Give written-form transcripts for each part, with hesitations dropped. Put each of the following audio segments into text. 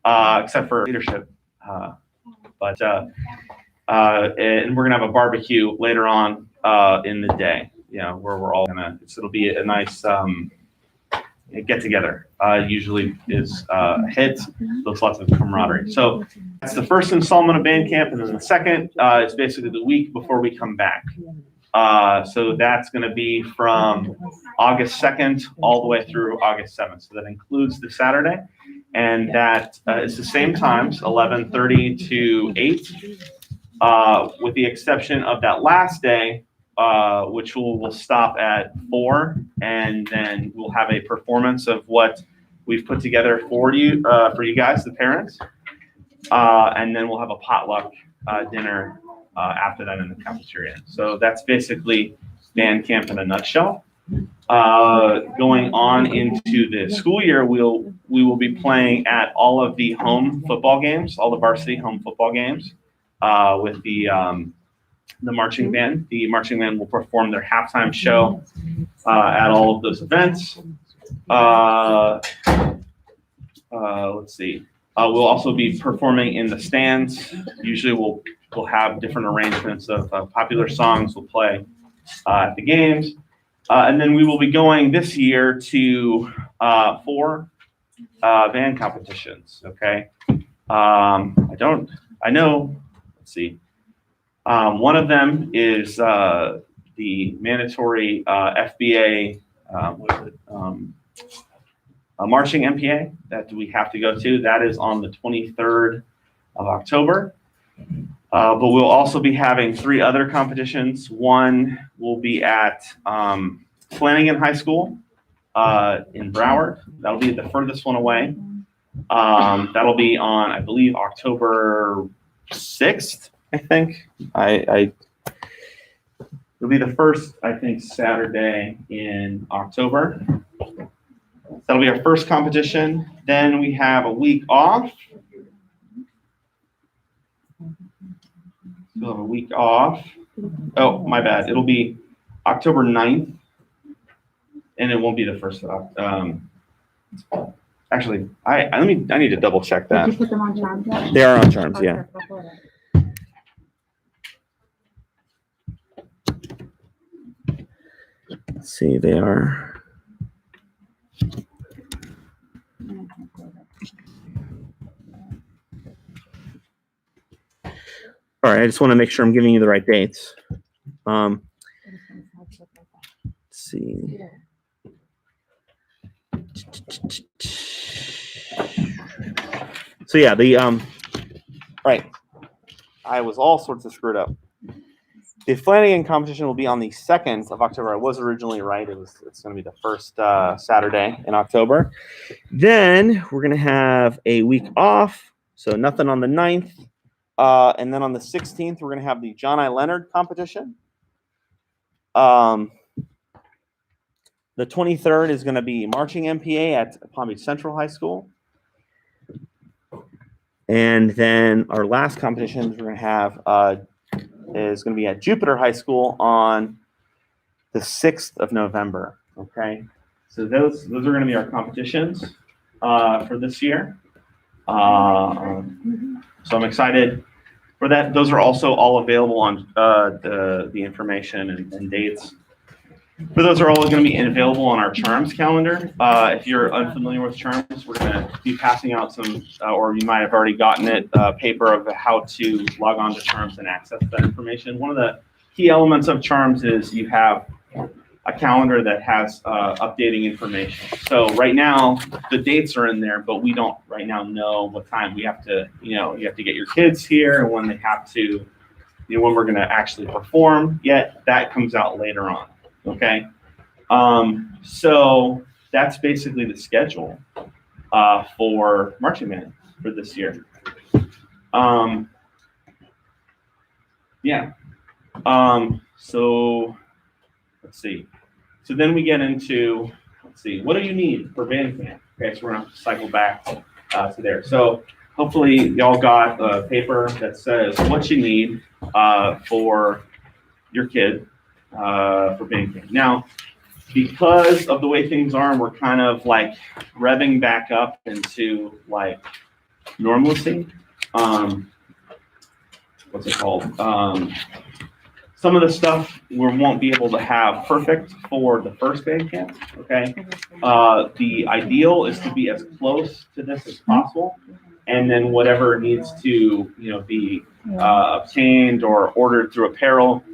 except for leadership. And we're gonna have a barbecue later on in the day. Where we're all it'll be a nice get together. Usually is a hit. Looks lots of camaraderie. So that's the first installment of band camp, and then the second is basically the week before we come back. So that's going to be from August 2nd all the way through August 7th. So that includes the Saturday, and that is the same times, 11:30 to 8, with the exception of that last day, which will stop at 4, and then we'll have a performance of what we've put together for you guys, the parents, and then we'll have a potluck dinner after that in the cafeteria. So that's basically band camp in a nutshell. Going on into the school year, we will be playing at all of the home football games, all the varsity home football games, with the marching band. The marching band will perform their halftime show at all of those events. Let's see. We'll also be performing in the stands. Usually we'll have different arrangements of popular songs we'll play at the games. And then we will be going this year to 4 band competitions. Okay. I know, let's see. One of them is the mandatory FBA marching MPA that we have to go to. That is on the 23rd of October. But we'll also be having 3 other competitions. One will be at Flanagan High School in Broward. That'll be the furthest one away. That'll be on, I believe, October 6th, I think. It'll be the first, I think, Saturday in October. That'll be our first competition. Then we have a week off. We'll have a week off. Oh, my bad. It'll be October 9th, and it won't be the first of actually, I need to double check that. Did you put them on charms yet? They are on charms, yeah. Let's see, they are. All right, I just want to make sure I'm giving you the right dates. Let's see. So yeah, right. I was all sorts of screwed up. The Flanagan competition will be on the 2nd of October. I was originally right. It's going to be the first Saturday in October. Then we're going to have a week off, so nothing on the 9th. And then on the 16th, we're going to have the John I. Leonard competition. The 23rd is going to be marching MPA at Palm Beach Central High School. And then our last competition we're going to have is going to be at Jupiter High School on the 6th of November. Okay, so those are going to be our competitions for this year. So I'm excited for that. Those are also all available on the information and dates. But those are all going to be available on our Charms calendar. If you're unfamiliar with Charms, we're going to be passing out some, or you might have already gotten it, paper of how to log on to Charms and access that information. One of the key elements of Charms is you have a calendar that has updating information. So right now, the dates are in there, but we don't right now know what time we have to, you have to get your kids here and when they have to, when we're going to actually perform. Yet that comes out later on. Okay, so that's basically the schedule for marching band for this year. So let's see. So then we get into, what do you need for band camp? Okay, so we're gonna cycle back to there. So hopefully y'all got a paper that says what you need for your kid. For band camp. Now, because of the way things are, and we're kind of like revving back up into like normalcy. What's it called? Some of the stuff we won't be able to have perfect for the first band camp, okay? The ideal is to be as close to this as possible, and then whatever needs to, be obtained or ordered through apparel,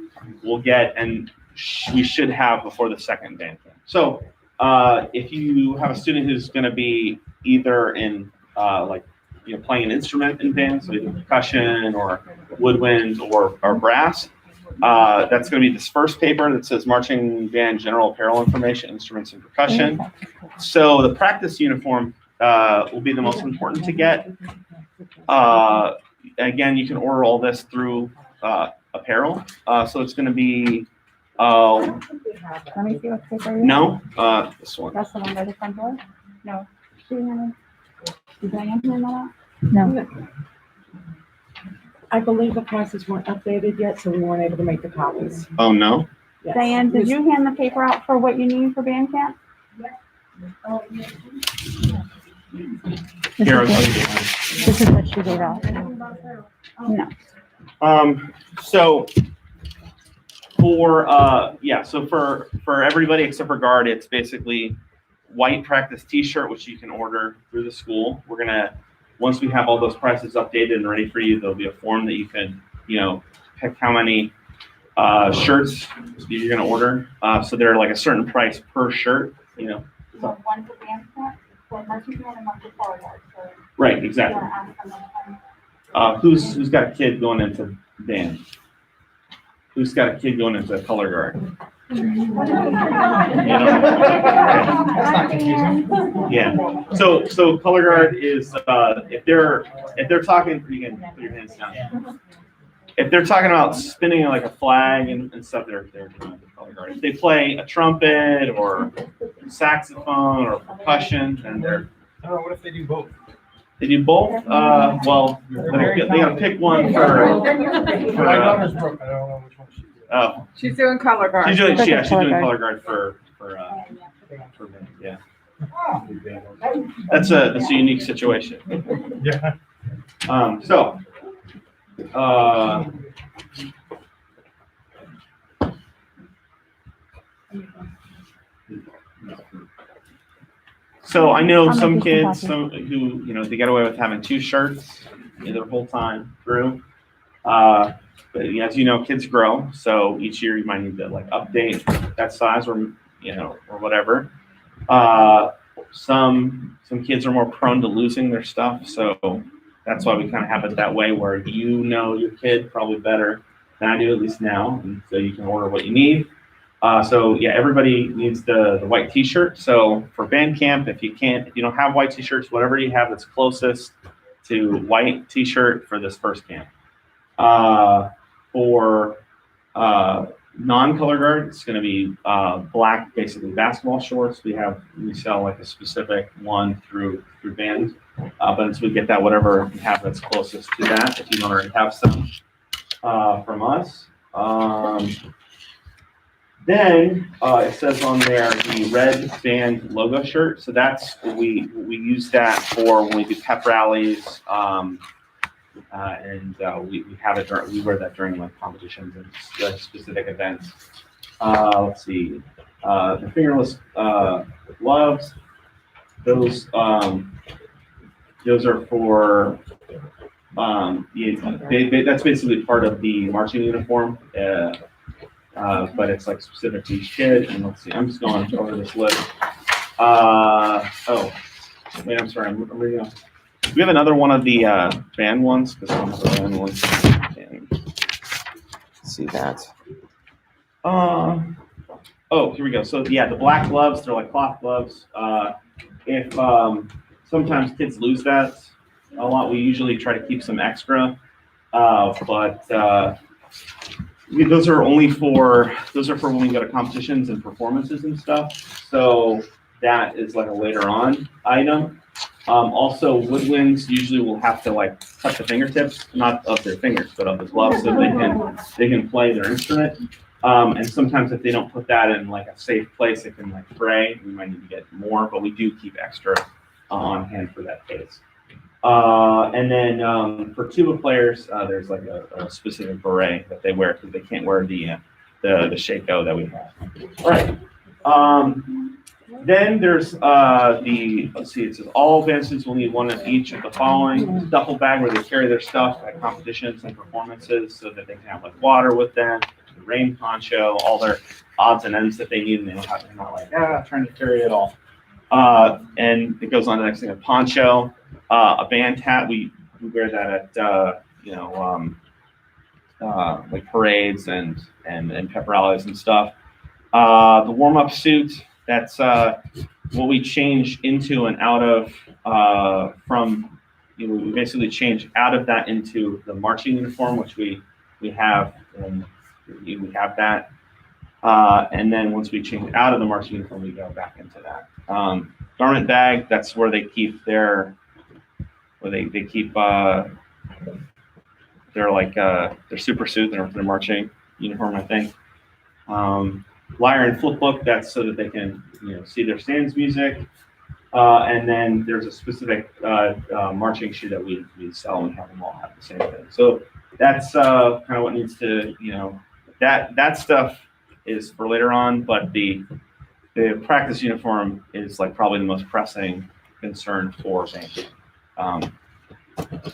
we'll get, and we should have before the second band camp. So if you have a student who's going to be either in playing an instrument in band, so either percussion or woodwind or brass, that's going to be this first paper that says marching band general apparel information, instruments and percussion. So the practice uniform will be the most important to get. Again, you can order all this through apparel. So it's going to be. Let me see what paper. No, this one. That's the one by the front door. No. Did Diane hand that out? No. I believe the prices weren't updated yet, so we weren't able to make the copies. Oh no. Yes. Diane, did you hand the paper out for what you need for band camp? Here, This is what she gave out. No. So for everybody except for guard, it's basically white practice t-shirt, which you can order through the school. We're gonna, once we have all those prices updated and ready for you, there'll be a form that you can, pick how many shirts you're gonna order. So they're like a certain price per shirt, So one for band camp, for marching band and one for color guard. So Right, exactly. Who's got a kid going into band? Who's got a kid going into color guard? Yeah. So color guard is if they're talking, you can put your hands down. If they're talking about spinning like a flag and stuff, they're doing the color guard. If they play a trumpet or saxophone or percussion, then they're. I don't know. What if they do both? They do both. Well, they gotta pick one for. My daughter's Brooke. I don't know which one she's doing. Oh, She's doing color guard. she's doing Color guard. color guard for men, yeah. That's a unique situation. Yeah. So I know I'll some make you kids, some who they get away with having two shirts their whole time through. But as you know, kids grow, so each year you might need to update that size or whatever. Some kids are more prone to losing their stuff, so that's why we kind of have it that way where your kid probably better than I do, at least now, and so you can order what you need. Everybody needs the white t-shirt. So for band camp, if you don't have white t-shirts, whatever you have that's closest to white t-shirt for this first camp. For non-color guard, it's going to be black, basically basketball shorts. We sell a specific one through band, but until we get that, whatever we have that's closest to that, if you don't already have some from us. Then it says on there the red band logo shirt. So that's we use that for when we do pep rallies. We have it. We wear that during competitions and specific events. Let's see. The fingerless gloves. Those are for. That's basically part of the marching uniform. But it's specific to each kid. And let's see. I'm just going over this list. Wait. I'm sorry. I'm reading off. We have another one of the band ones because one of the band ones. Let's see that. Here we go. So the black gloves, they're like cloth gloves. If sometimes kids lose that a lot, we usually try to keep some extra. But those are for when we go to competitions and performances and stuff. So that is a later on item. Also, woodwinds usually will have to cut the fingertips, not of their fingers, but of the gloves, so they can play their instrument. And sometimes if they don't put that in a safe place, it can fray. We might need to get more, but we do keep extra on hand for that case. And then for tuba players, there's like a specific beret that they wear because they can't wear the shako that we have. All right. Then there's let's see, it says all band students will need one of each of the following: duffel bag where they carry their stuff at competitions and performances, so that they can have like water with them, the rain poncho, all their odds and ends that they need, and they're not like trying to carry it all. And it goes on to the next thing: a poncho, a band hat. We wear that at like parades and pep rallies and stuff. The warm-up suit. That's what we change into and out of from. We basically change out of that into the marching uniform, which we have, and we have that. And then once we change out of the marching uniform, we go back into that. Garment bag, that's where they keep their super suit, their marching uniform, I think. Lyre and flip book, that's so that they can see their stands music. And then there's a specific marching shoe that we sell and have them all have the same thing. So that's kind of what needs to, that stuff is for later on, but the practice uniform is like probably the most pressing concern for band.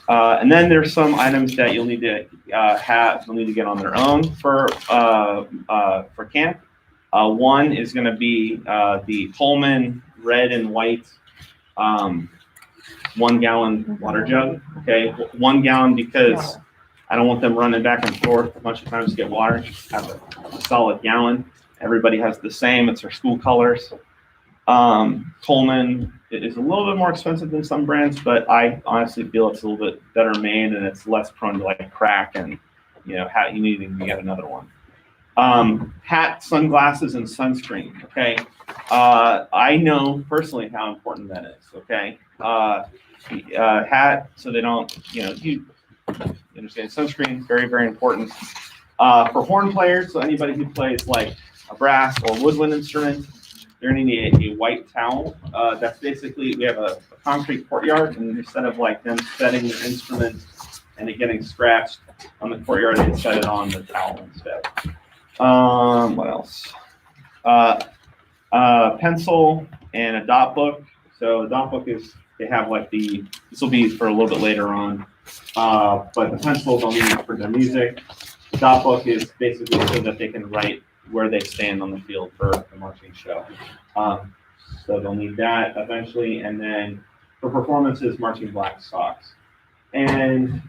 And then there's some items that you'll need to get on their own for camp. One is going to be the Coleman red and white 1 gallon water jug. Okay, 1 gallon because I don't want them running back and forth a bunch of times to get water. Just have a solid gallon. Everybody has the same. It's their school colors. Coleman is a little bit more expensive than some brands, but I honestly feel it's a little bit better made and it's less prone to like crack and how you need to get another one. Hat, sunglasses, and sunscreen. Okay, I know personally how important that is. Okay, hat so they don't you understand. Sunscreen, very, very important. For horn players, so anybody who plays like a brass or woodwind instrument, they're going to need a white towel. That's basically, we have a concrete courtyard, and instead of like them setting their instrument and it getting scratched on the courtyard, they set it on the towel instead. What else? Pencil and a dot book. So a dot book is, they have like this will be for a little bit later on, but the pencil they'll need for their music. The dot book is basically so that they can write where they stand on the field for the marching show. So they'll need that eventually, and then for performances, marching black socks. And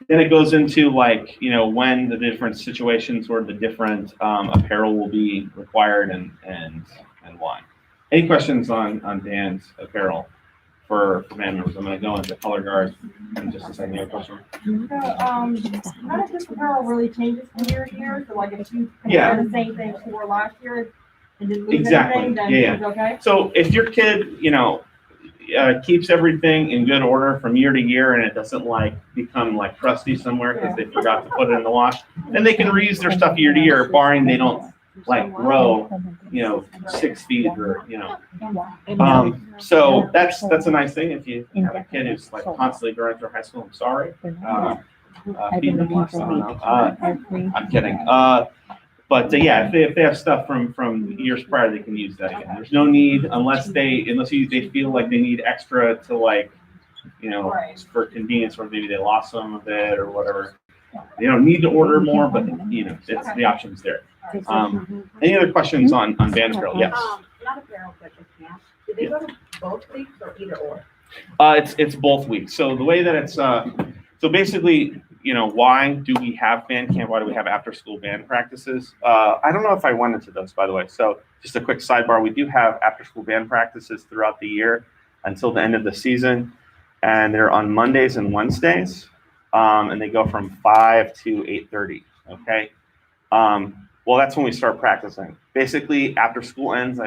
then it goes into like, when the different situations where the different apparel will be required and why. Any questions on band apparel for band members? I'm going to go into color guard in just a second. You have a question? So, how does this apparel really changes from year to year? So like if you compare the same thing for last year and didn't lose anything, then it's okay? So if your kid, keeps everything in good order from year to year and it doesn't like become like crusty somewhere because they forgot to put it in the wash, then they can reuse their stuff year to year, barring they don't like grow, 6 feet or, so that's a nice thing. If you have a kid who's like constantly growing through high school, I'm sorry. Feed them less, I don't know. I'm kidding. But if they have stuff from years prior, they can use that again. There's no need unless they feel like they need extra to like, for convenience, or maybe they lost some of it or whatever. They don't need to order more, but it's the options there. Any other questions on band apparel? Yes. Not apparel, but just camp. Do they go to both weeks or either or? It's both weeks. So the way that it's so basically, why do we have band camp? Why do we have after school band practices? I don't know if I went into those, by the way. So just a quick sidebar: we do have after school band practices throughout the year until the end of the season, and they're on Mondays and Wednesdays, and they go from 5 to 8:30. Okay. Well, that's when we start practicing. Basically, after school ends,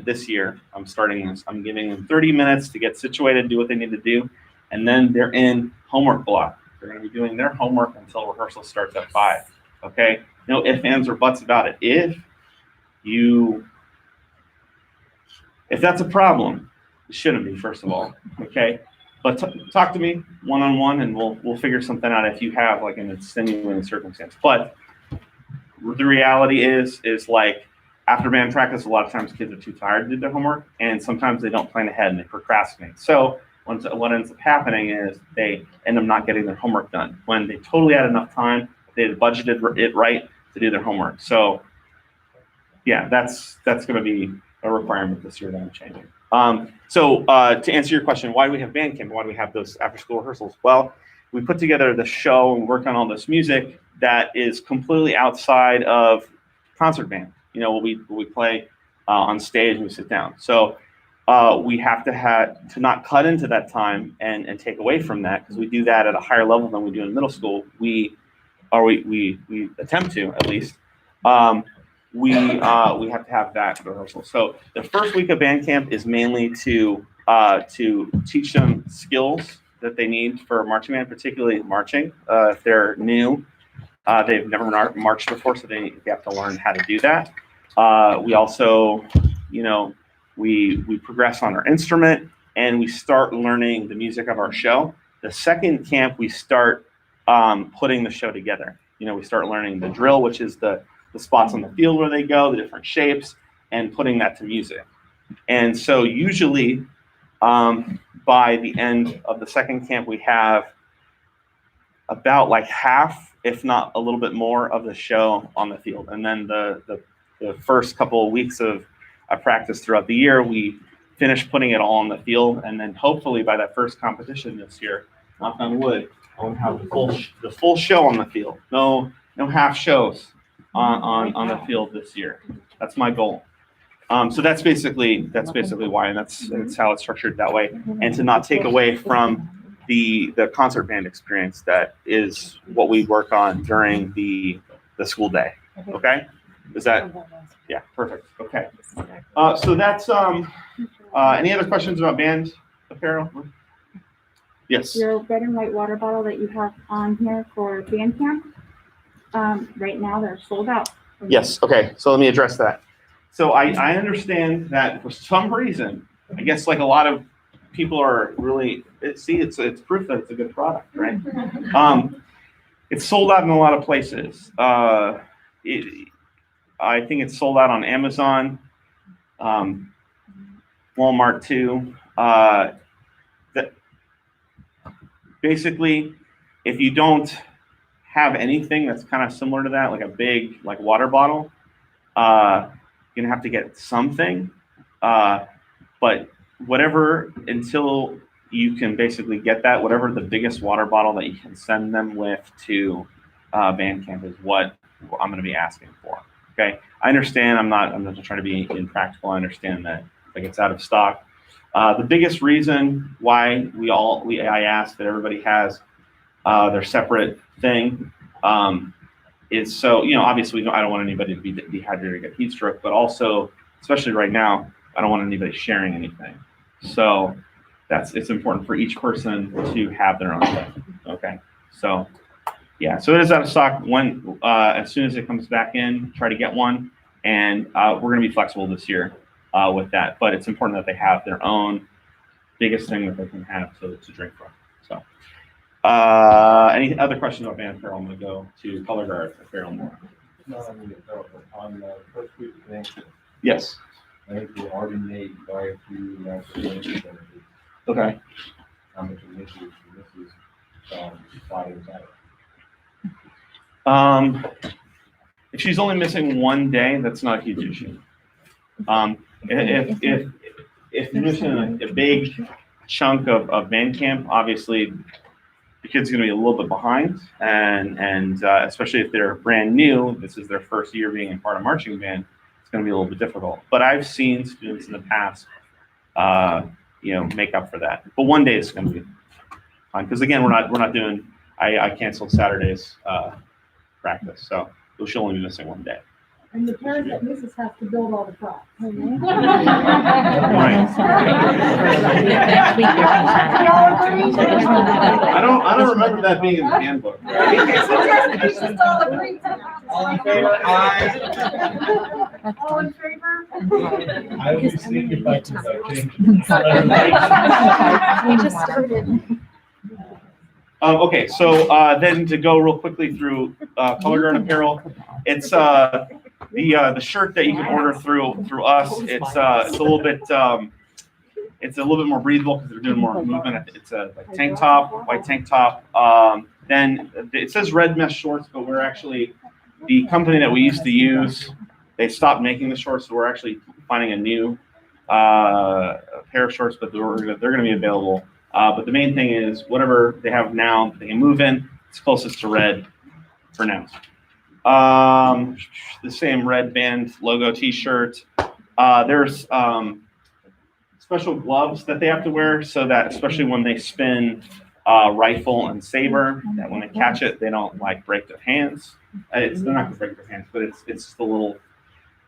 this year, I'm starting this. I'm giving them 30 minutes to get situated, do what they need to do, and then they're in homework block. They're going to be doing their homework until rehearsal starts at 5. Okay? No ifs, ands, or buts about it. If that's a problem, it shouldn't be, first of all. Okay? But talk to me one-on-one and we'll figure something out if you have like an extenuating circumstance. But the reality is like after band practice, a lot of times kids are too tired to do their homework, and sometimes they don't plan ahead and they procrastinate. So what ends up happening is they end up not getting their homework done when they totally had enough time. They had budgeted it right to do their homework. So yeah, that's going to be a requirement this year that I'm changing. So to answer your question, why do we have band camp? Why do we have those after-school rehearsals? Well, we put together the show and work on all this music that is completely outside of concert band. You know, what we play on stage and we sit down. So we have to not cut into that time and take away from that, because we do that at a higher level than we do in middle school. We attempt to, at least. We have to have that rehearsal. So the first week of band camp is mainly to teach them skills that they need for marching band, particularly marching. If they're new, they've never marched before, so they have to learn how to do that. We also, we progress on our instrument, and we start learning the music of our show. The second camp, we start putting the show together. We start learning the drill, which is the spots on the field where they go, the different shapes, and putting that to music. And so usually by the end of the second camp, we have about like half, if not a little bit more, of the show on the field. And then the first couple of weeks of practice throughout the year, we finish putting it all on the field. And then hopefully by that first competition this year, knock on wood, I'll have the full show on the field. No half shows on the field this year. That's my goal. So that's basically why, and that's how it's structured that way, and to not take away from the concert band experience that is what we work on during the school day. Okay, is that? Yeah, perfect. Okay. So that's any other questions about band apparel? Yes. Your red and white water bottle that you have on here for band camp, right now they're sold out. Yes. Okay. So let me address that. So I understand that for some reason, I guess like a lot of people are really it's proof that it's a good product, right? It's sold out in a lot of places. I think it's sold out on Amazon, Walmart too. Basically, if you don't have anything that's kind of similar to that, like a big water bottle, you're gonna have to get something. But whatever, until you can basically get that, whatever the biggest water bottle that you can send them with to band camp is what I'm gonna be asking for. Okay, I understand. I'm not just trying to be impractical. I understand that like it's out of stock. The biggest reason why I ask that everybody has their separate thing is so, obviously I don't want anybody to be dehydrated or get heat stroke, but also, especially right now, I don't want anybody sharing anything. So it's important for each person to have their own thing. Okay, so yeah, so it is out of stock. As soon as it comes back in, try to get one, and we're going to be flexible this year with that. But it's important that they have their own biggest thing that they can have to drink from. So, any other questions about band apparel? I'm going to go to color guard apparel more. On the first week of Thanksgiving, Yes. I think we already made by a few national. Okay. How much of this is sliding If she's only missing one day, that's not a huge issue. If you're missing a big chunk of band camp, obviously the kid's going to be a little bit behind, and especially if they're brand new, this is their first year being a part of marching band, it's going to be a little bit difficult. But I've seen students in the past, make up for that. But one day is going to be fine, because again, we're not doing. I canceled Saturday's practice, so she'll only be missing one day. And the parent that misses has to build all the props. Right. Next week, they're gonna sign. Y'all agree? I don't remember that being in the handbook. All in favor? Aye. All in favor? I will be sneaking by to that. We just started. Okay, so then to go real quickly through Color Guard apparel, it's the shirt that you can order through us. It's a little bit more breathable because they're doing more movement. It's a like tank top, white tank top. Then it says red mesh shorts, but we're actually the company that we used to use. They stopped making the shorts, so we're actually finding a new pair of shorts, but they're going to be available. But the main thing is whatever they have now, they can move in. It's closest to red for now. The same red band logo T-shirt. There's special gloves that they have to wear so that, especially when they spin rifle and saber, that when they catch it, they don't like break their hands. They're not gonna break their hands, but it's just a little.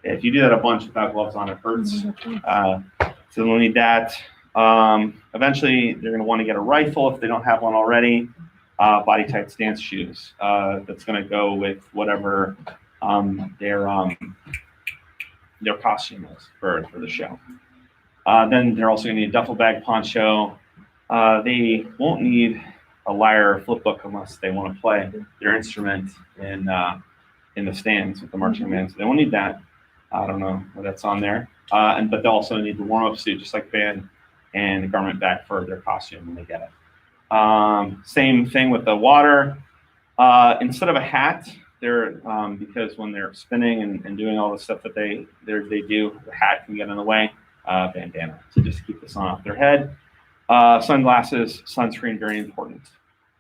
If you do that a bunch without gloves on, it hurts. So they'll need that. Eventually, they're going to want to get a rifle if they don't have one already. Body tight stance shoes. That's going to go with whatever their costume is for the show. Then they're also going to need a duffel bag poncho. They won't need a lyre or flip book unless they want to play their instrument in the stands with the marching band. So they won't need that. I don't know what that's on there. But they'll also need the warm-up suit, just like band, and the garment bag for their costume when they get it. Same thing with the water. Instead of a hat, they're because when they're spinning and doing all the stuff that they do, the hat can get in the way. Bandana to just keep the sun off their head. Sunglasses, sunscreen, very important.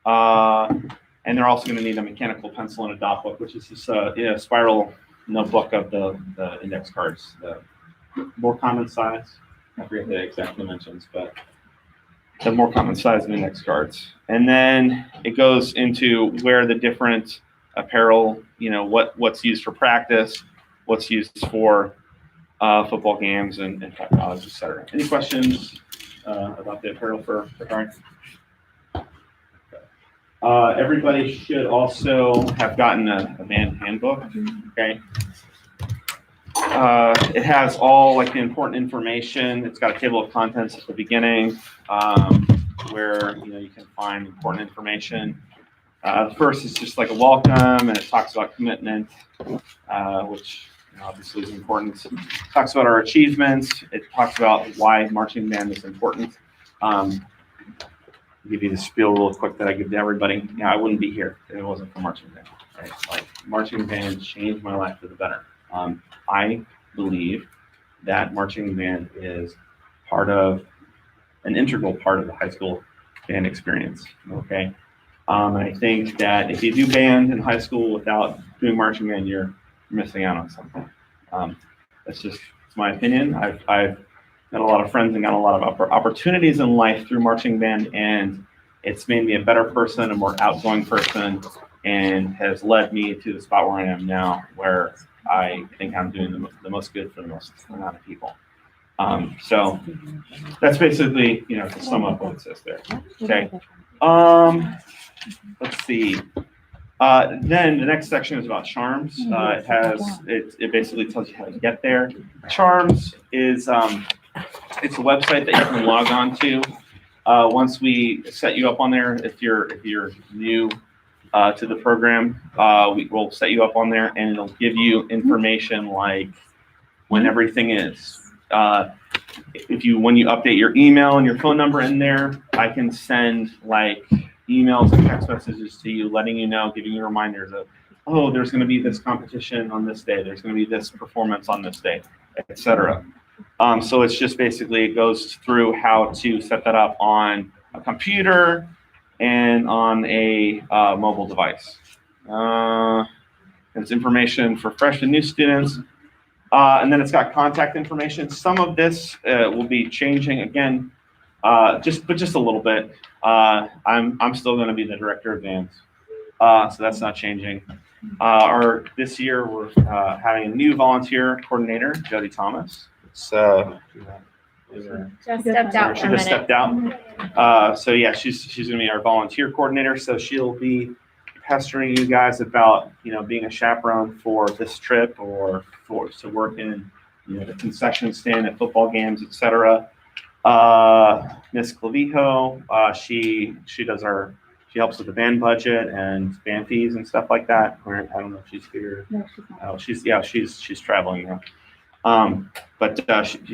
And they're also going to need a mechanical pencil and a dot book, which is this spiral notebook of the index cards, the more common size. I forget the exact dimensions, but the more common size of index cards. And then it goes into where the different apparel, what's used for practice, what's used for football games and college, etc. Any questions about the apparel for guard? Everybody should also have gotten a band handbook. Okay. It has all like the important information. It's got a table of contents at the beginning where you can find important information. The first is just like a welcome, and it talks about commitment, which obviously is important. It talks about our achievements. It talks about why marching band is important. I'll give you the spiel real quick that I give to everybody. I wouldn't be here if it wasn't for marching band. Right? Like marching band changed my life for the better. I believe that marching band is an integral part of the high school band experience. Okay. And I think that if you do band in high school without doing marching band, you're missing out on something. It's my opinion. I've got a lot of friends and got a lot of opportunities in life through marching band, and it's made me a better person, a more outgoing person, and has led me to the spot where I am now, where I think I'm doing the most good for the most amount of people. So that's basically, to sum up what it says there. Okay. Let's see. Then the next section is about charms. It basically tells you how to get there. Charms is it's a website that you can log on to. Once we set you up on there, if you're new to the program, we will set you up on there, and it'll give you information like when everything is. When you update your email and your phone number in there, I can send like emails and text messages to you, letting you know, giving you reminders of, there's going to be this competition on this day, there's going to be this performance on this day, etc. So it's just basically, it goes through how to set that up on a computer and on a mobile device. There's information for fresh and new students. And then it's got contact information. Some of this will be changing again, just a little bit. I'm still going to be the director of bands. So that's not changing. This year, we're having a new volunteer coordinator, Jody Thomas. It's, Just stepped out she for a just minute. stepped out. So yeah, she's gonna be our volunteer coordinator. So she'll be pestering you guys about, being a chaperone for this trip or to work in, the concession stand at football games, etc. Miss Clavijo, she helps with the band budget and band fees and stuff like that. Or I don't know if she's here. No, she's not. Oh, she's traveling now. But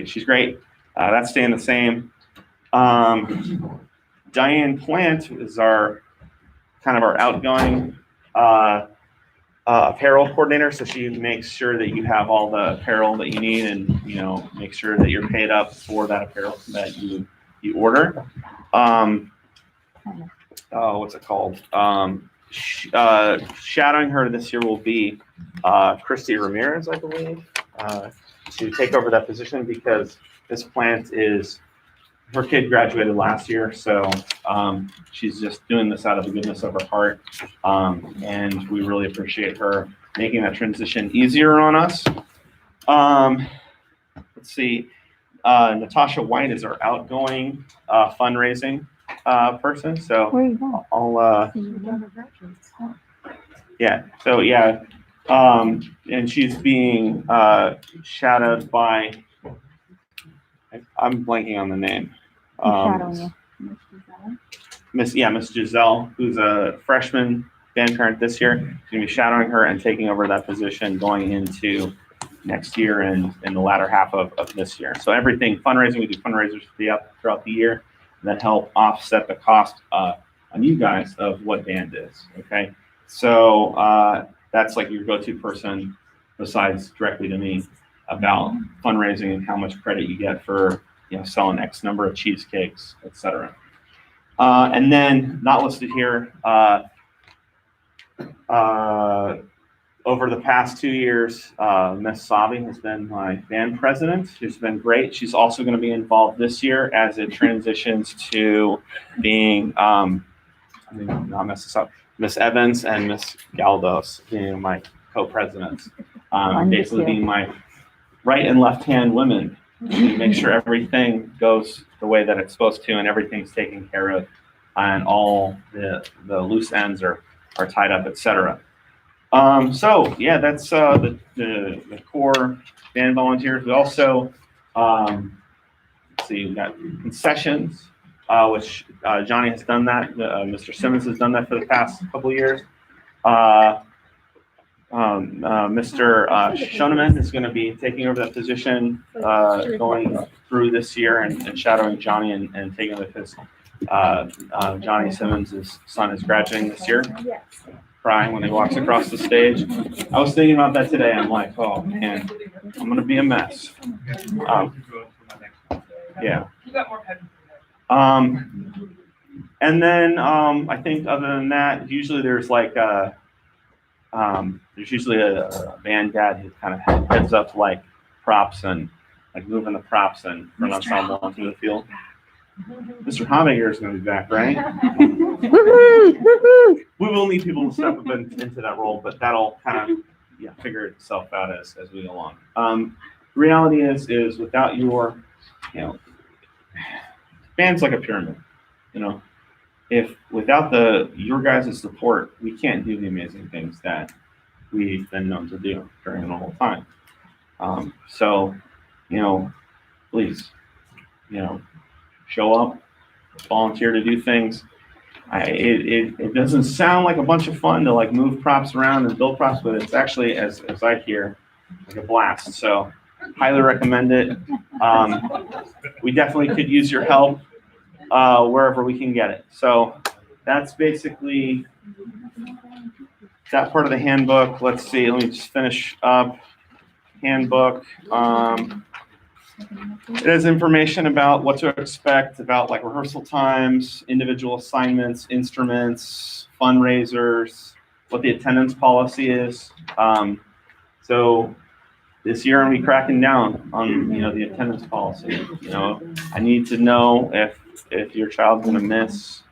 she's great. That's staying the same. Diane Plant is our outgoing apparel coordinator. So she makes sure that you have all the apparel that you need, and make sure that you're paid up for that apparel that you order. What's it called? Shadowing her this year will be Christy Ramirez, I believe, to take over that position, because this plant her kid graduated last year, so she's just doing this out of the goodness of her heart, and we really appreciate her making that transition easier on us. Let's see, Natasha White is our outgoing fundraising person, so Where are you going? I'll and she's being shadowed by, I'm blanking on the name. Shadowing you. Miss Giselle, who's a freshman band parent this year. She's gonna be shadowing her and taking over that position going into next year and in the latter half of this year. So everything fundraising, we do fundraisers throughout the year that help offset the cost on you guys of what band is. Okay, so that's like your go-to person besides directly to me about fundraising and how much credit you get for selling X number of cheesecakes, etc. And then not listed here, over the past 2 years, Miss Savi has been my band president. She's been great. She's also going to be involved this year as it transitions to being, not mess this up, Miss Evans and Miss Galdos being my co-presidents. Basically being my right and left hand women to make sure everything goes the way that it's supposed to and everything's taken care of and all the loose ends are tied up, etc. So yeah, that's the core band volunteers. We also we've got concessions, which Johnny has done that. Mr. Simmons has done that for the past couple of years. Mr. Shoneman is going to be taking over that position going through this year and shadowing Johnny and taking with his Johnny Simmons' son is graduating this year. Crying when he walks across the stage. I was thinking about that today. I'm like, oh man, I'm going to be a mess. Yeah. And then I think other than that, usually there's like there's usually a band dad who kind of heads up like props and like moving the props and for an ensemble onto the field. Mr. Hamager is going to be back, right? We will need people to step up into that role, but that'll kind of figure itself out as we go along. The reality is without your, band's like a pyramid, if without your guys' support, we can't do the amazing things that we've been known to do during the whole time. So, please, show up, volunteer to do things. It doesn't sound like a bunch of fun to like move props around and build props, but it's actually, as I hear, like a blast. So highly recommend it. We definitely could use your help wherever we can get it. So that's basically that part of the handbook. Let's see, let me just finish up. Handbook. It has information about what to expect about like rehearsal times, individual assignments, instruments, fundraisers, what the attendance policy is. So this year I'm gonna be cracking down on the attendance policy. I need to know if your child's gonna miss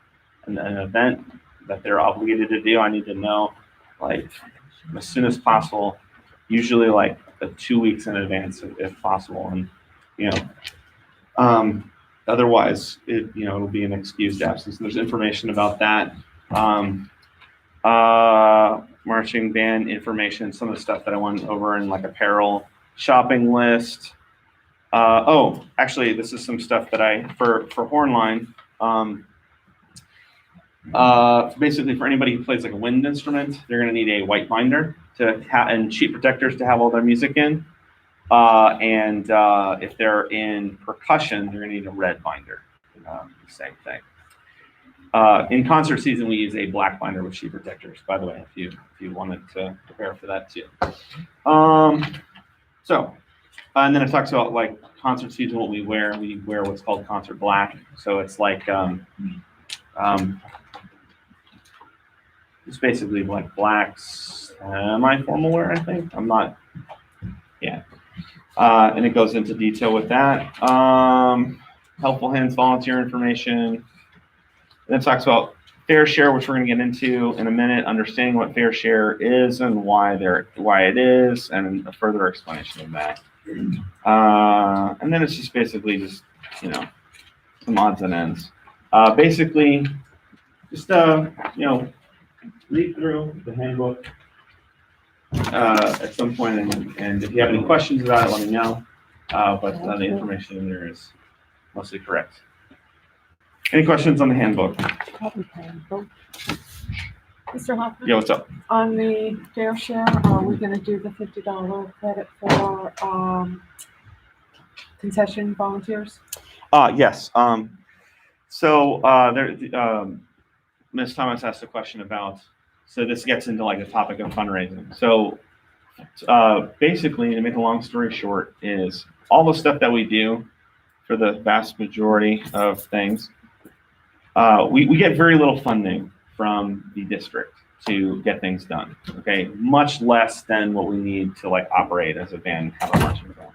an event that they're obligated to do. I need to know like as soon as possible, usually like 2 weeks in advance if possible. And, you know, otherwise it'll be an excused absence. There's information about that. Marching band information, some of the stuff that I went over in like apparel, shopping list. Actually, this is some stuff that for Hornline, basically for anybody who plays like a wind instrument, they're going to need a white binder and sheet protectors to have all their music in. And if they're in percussion, they're going to need a red binder. Same thing. In concert season, we use a black binder with sheet protectors, by the way, if you wanted to prepare for that too. And then it talks about like concert season, what we wear. We wear what's called concert black. So it's like, it's basically like black semi-formal wear, I think. I'm not, yeah. And it goes into detail with that. Helpful Hands volunteer information. And it talks about fair share, which we're going to get into in a minute, understanding what fair share is and why it is, and a further explanation of that. And then it's just basically just, some odds and ends. Basically, just, read through the handbook at some point, and if you have any questions about it, let me know. But the information in there is mostly correct. Any questions on the handbook? Mr. Hoffman? Yeah, what's up? On the fair share, are we gonna do the $50 credit for, concession volunteers? Yes. Ms. Thomas asked a question about, so this gets into like the topic of fundraising. So basically, to make a long story short, is all the stuff that we do for the vast majority of things, we get very little funding from the district to get things done. Okay, much less than what we need to like operate as a band, have a marching band,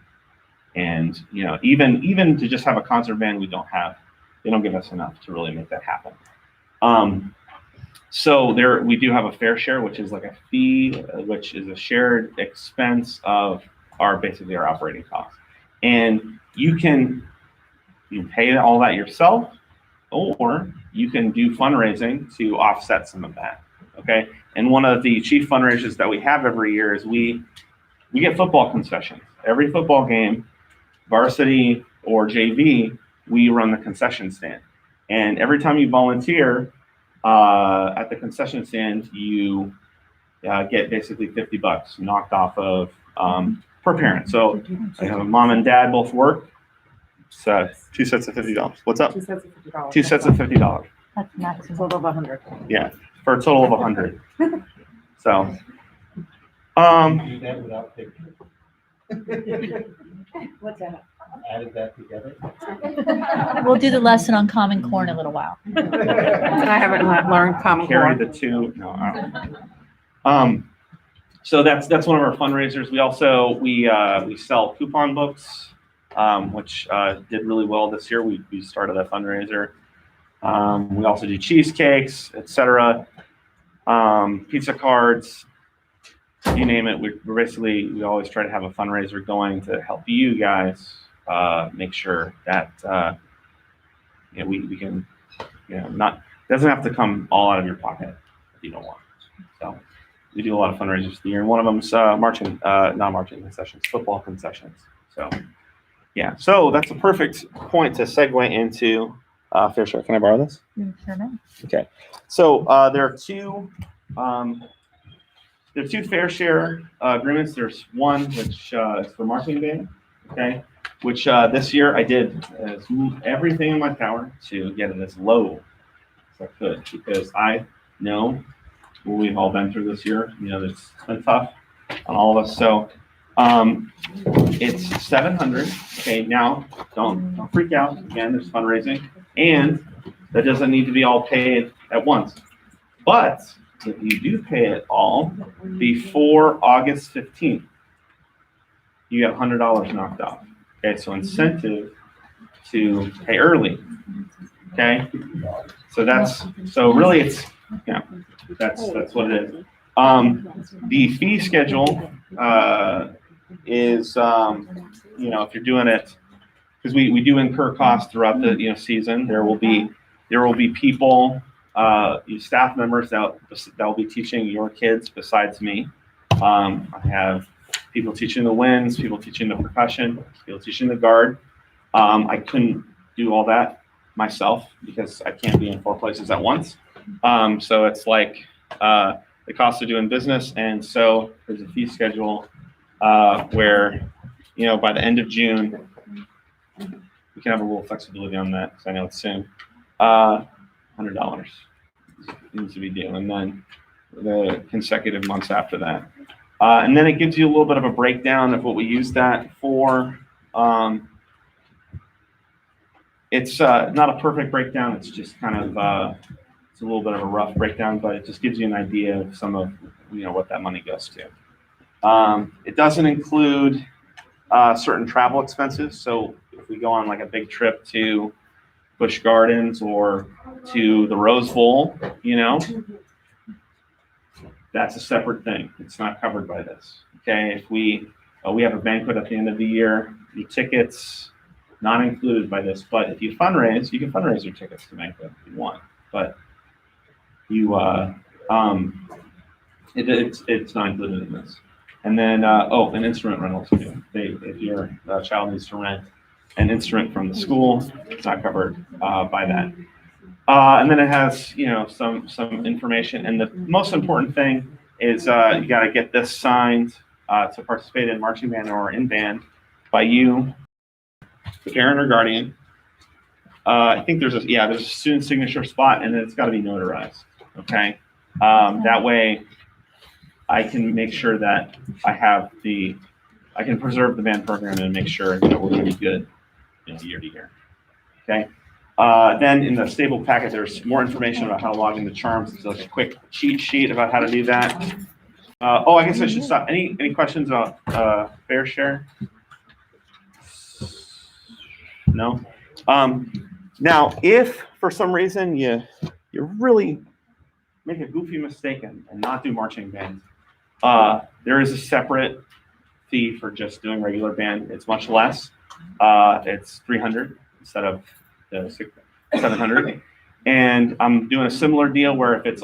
and even to just have a concert band, they don't give us enough to really make that happen. So we do have a fair share, which is like a fee, which is a shared expense of basically our operating costs, and you can pay all that yourself, or you can do fundraising to offset some of that. Okay, and one of the chief fundraisers that we have every year is we get football concessions. Every football game, varsity or JV, we run the concession stand, and every time you volunteer at the concession stand, you get basically $50 knocked off of per parent. So I have a mom and dad both work. So 2 sets of $50. What's up? 2 sets of $50. 2 sets of $50. That's maximum. Total of 100. Yeah, for a total of 100. So, Do that without pictures. What's that? Added that together. We'll do the lesson on Common Core in a little while. I haven't learned Common carry Core. the two. No. So that's one of our fundraisers. We also we sell coupon books, which did really well this year. We started that fundraiser. We also do cheesecakes, etc. Pizza cards, you name it. We always try to have a fundraiser going to help you guys make sure that we can doesn't have to come all out of your pocket if you don't want. So we do a lot of fundraisers the year, and one of them's not marching concessions, football concessions. So yeah, so that's a perfect point to segue into fair share. Can I borrow this? Sure may. Okay, so there are two fair share agreements. There's one which is for marching band, okay, which this year I did everything in my power to get it as low as I could, because I know what we've all been through this year. It's been tough on all of us. So it's $700. Okay, now don't freak out. Again, there's fundraising, and that doesn't need to be all paid at once. But if you do pay it all before August 15th, you get $100 knocked off. Okay, so incentive to pay early. Okay, so really Yeah, that's what it is. The fee schedule, is, if you're doing it, because we do incur costs throughout the, season. There will be people, staff members that will be teaching your kids besides me. I have people teaching the winds, people teaching the percussion, people teaching the guard. I couldn't do all that myself because I can't be in 4 places at once. So it's like the cost of doing business, and so there's a fee schedule where, by the end of June, we can have a little flexibility on that because I know it's soon. $100 needs to be due, and then the consecutive months after that. And then it gives you a little bit of a breakdown of what we use that for. It's not a perfect breakdown. It's just kind of, it's a little bit of a rough breakdown, but it just gives you an idea of some of, what that money goes to. It doesn't include certain travel expenses. So if we go on like a big trip to Busch Gardens or to the Rose Bowl, that's a separate thing. It's not covered by this. Okay. If we have a banquet at the end of the year, the tickets not included by this, but if you fundraise, you can fundraise your tickets to banquet if you want, but it's not included in this. And then, an instrument rental too. If your child needs to rent an instrument from the school, it's not covered by that. And then it has, some information. And the most important thing is you got to get this signed to participate in marching band or in band by you, the parent or guardian. I think there's a student signature spot, and then it's got to be notarized. Okay, that way I can make sure that I can preserve the band program and make sure we're going to be good, year to year. Okay. Then in the stable packet, there's more information about how to log into Charms. It's like a quick cheat sheet about how to do that. I guess I should stop. Any questions about Fair Share? No. Now, if for some reason you really make a goofy mistake and not do marching band, there is a separate fee for just doing regular band. It's much less. It's $300 instead of the $700. And I'm doing a similar deal where if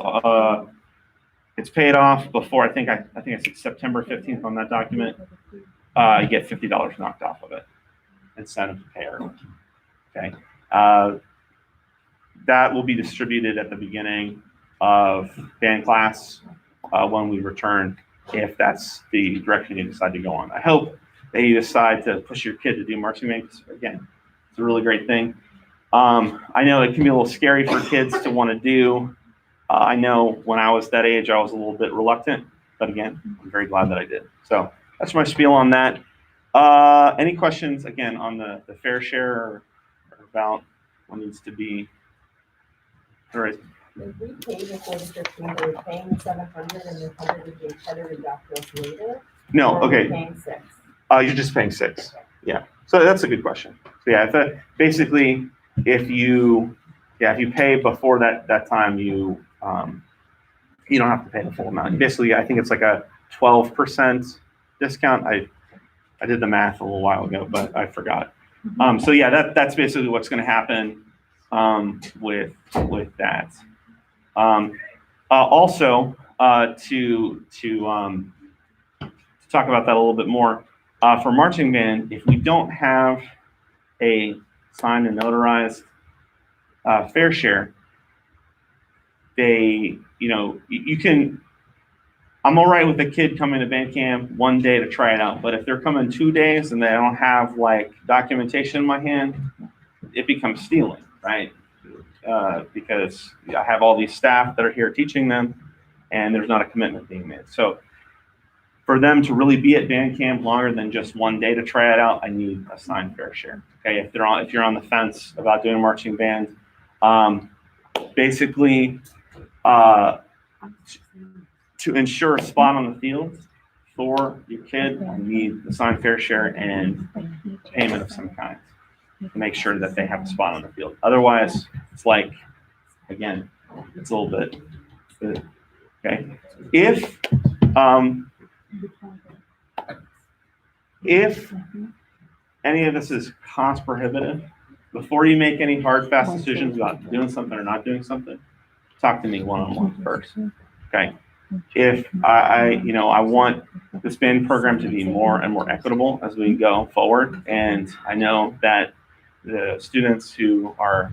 it's paid off before, I think it's September 15th on that document, you get $50 knocked off of it instead of pay early. Okay. That will be distributed at the beginning of band class when we return, if that's the direction you decide to go on. I hope that you decide to push your kid to do marching band. Again, it's a really great thing. I know it can be a little scary for kids to want to do. I know when I was that age, I was a little bit reluctant, but again, I'm very glad that I did. So that's my spiel on that. Any questions, again, on the Fair Share or about what needs to be? All right. If we pay before the 15th, are we paying the 700 and the 100 would be credited back to us later? No, Or are we okay. paying 6? You're just paying 6. Yeah. So that's a good question. So yeah, basically, if you pay before that time, you don't have to pay the full amount. Basically, I think it's like a 12% discount. I did the math a little while ago, but I forgot. So yeah, that's basically what's going to happen with that. Also, to talk about that a little bit more, for marching band, if we don't have a signed and notarized Fair Share, you can. I'm all right with the kid coming to band camp one day to try it out, but if they're coming 2 days and they don't have like documentation in my hand, it becomes stealing, right? Because I have all these staff that are here teaching them, and there's not a commitment being made. So for them to really be at band camp longer than just one day to try it out, I need a signed Fair Share. Okay, if you're on the fence about doing marching band, basically, to ensure a spot on the field for your kid, you need the signed Fair Share and payment of some kind to make sure that they have a spot on the field. Otherwise, it's like, again, it's a little bit Okay, if any of this is cost prohibitive, before you make any hard, fast decisions about doing something or not doing something, talk to me one-on-one first, okay? If I want this band program to be more and more equitable as we go forward, and I know that the students who are,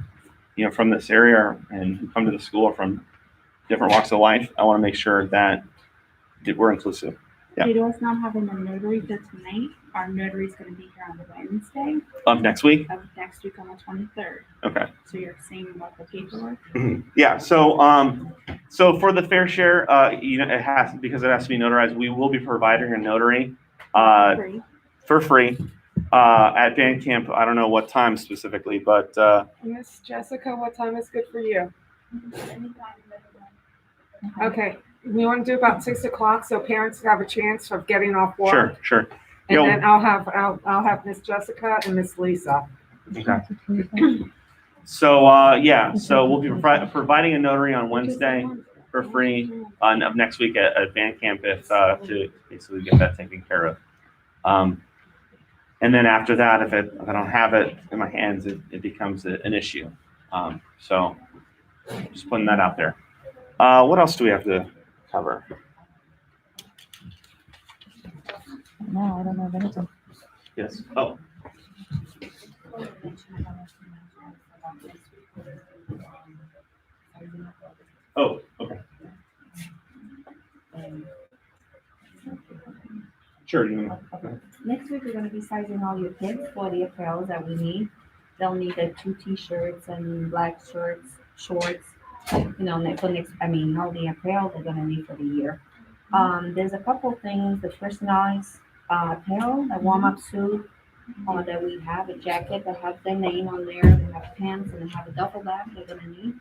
from this area and who come to the school are from different walks of life, I want to make sure that we're inclusive. Yeah. Due to us not having a notary for tonight, our notary is gonna be here on Wednesday Of next week? of next week on the 23rd. Okay. So you're saying about the paperwork? Yeah, so for the fair share, it has, because it has to be notarized, we will be providing a notary Free. for free at band camp. I don't know what time specifically, but Miss Jessica, what time is good for you? Okay, we want to do about 6 o'clock so parents have a chance of getting off work. sure. And Yo. then I'll have Miss Jessica and Miss Lisa. Okay. So, so we'll be providing a notary on Wednesday for free of next week at band camp to basically get that taken care of. And then after that, if I don't have it in my hands, it becomes an issue. So just putting that out there. What else do we have to cover? No, I don't know of anything. Yes. Oh, okay. Sure. Next week, we're gonna be sizing all your kids for the apparel that we need. They'll need the 2 t-shirts and black shorts, all the apparel they're gonna need for the year. There's a couple things, the personalized apparel, a warm-up suit, that we have, a jacket that has their name on there, we have pants, and we have a duffel bag they're gonna need.